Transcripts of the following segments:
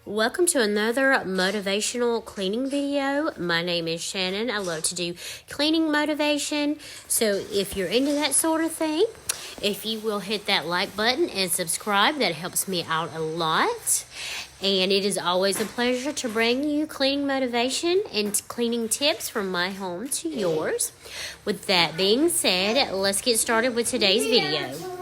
Welcome to another motivational cleaning video. My name is Shannon. I love to do cleaning motivation. So if you're into that sort of thing, if you will hit that like button and subscribe, that helps me out a lot. And it is always a pleasure to bring you cleaning motivation and cleaning tips from my home to yours. With that being said, let's get started with today's video.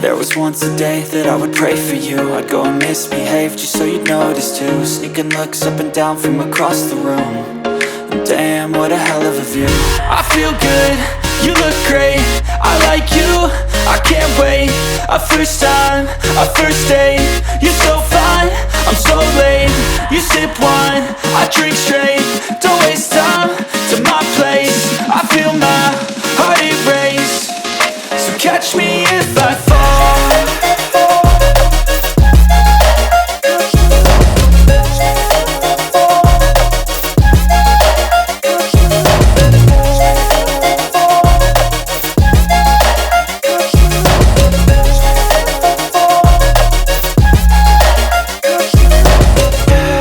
There was once a day that I would pray for you. I'd go and misbehave just so you'd notice too. Sneaking looks up and down from across the room. And damn, what a hell of a view. I feel good, you look great, I like you, I can't wait. A first time, a first date. You're so fine, I'm so late. You sip wine, I drink straight. Don't waste time to my place. I feel my heart erase. So catch me if I fall.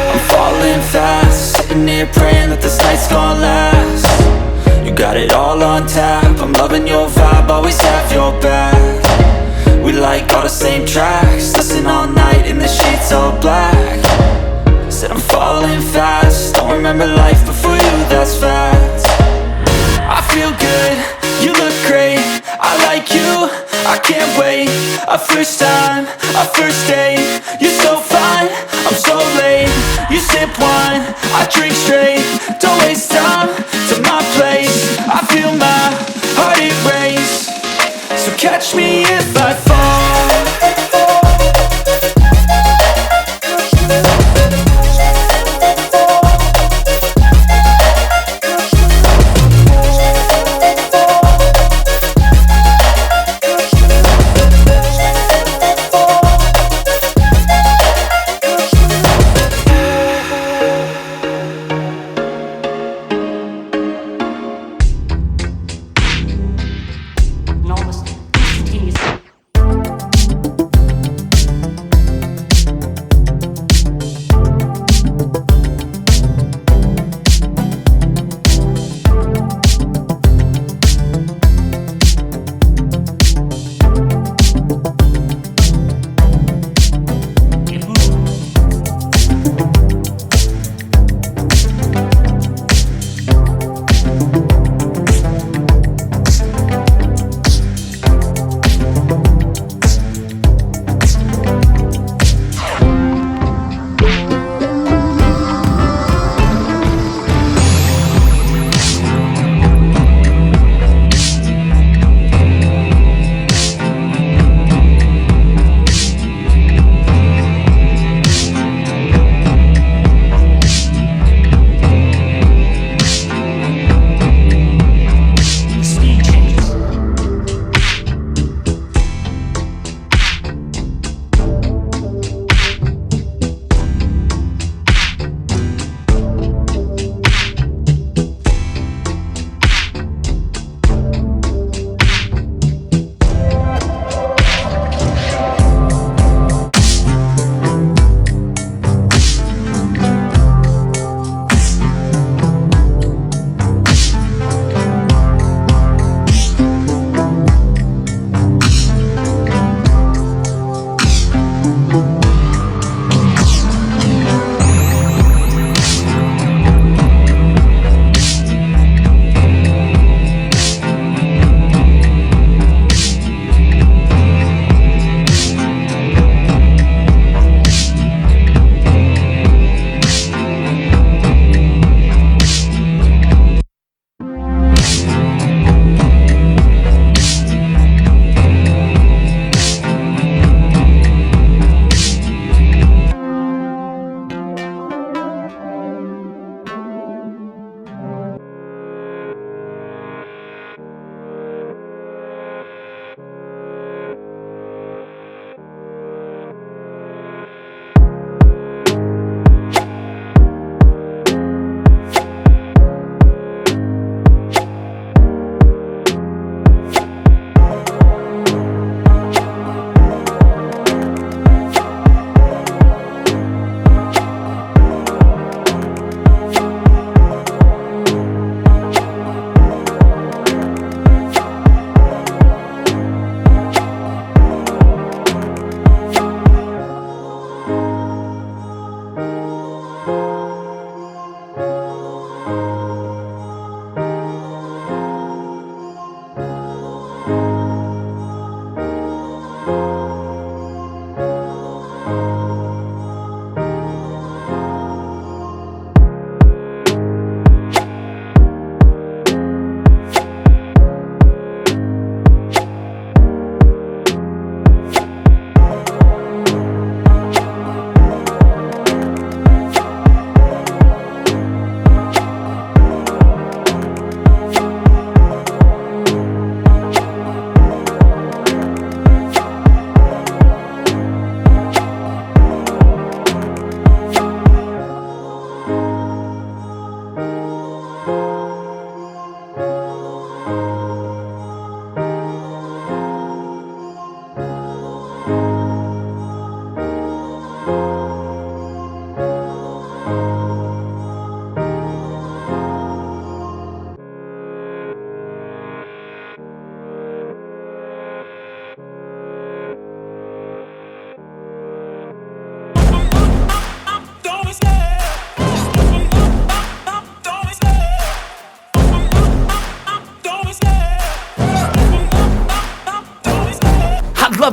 I'm falling fast, sitting here praying that this night's gonna last. You got it all on tap, I'm loving your vibe, always have your back. We like all the same tracks, listen all night in the sheets all black. Said I'm falling fast, don't remember life before you, that's fact. I feel good, you look great, I like you, I can't wait. A first time, a first date. You're so fine, I'm so late. You sip wine, I drink straight. Don't waste time to my place. I feel my heart erase. So catch me if I fall. enormous, instantaneous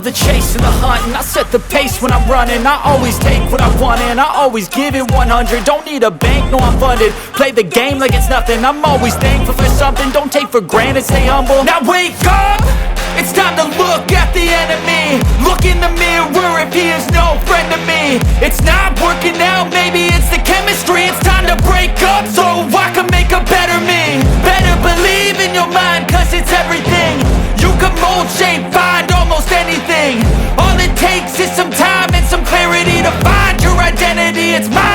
love the chase and the hunt, and I set the pace when I'm running. I always take what I want and I always give it 100. Don't need a bank, no I'm funded. Play the game like it's nothing. I'm always thankful for something. Don't take for granted, stay humble. Now wake up! It's time to look at the enemy. Look in the mirror if he is no friend to me. It's not working out, maybe it's the chemistry. It's time to break up so I can make a better me. Better believe in your mind, cause it's everything. You can mold, shape, find almost anything. All it takes is some time and some clarity to find your identity. It's mine.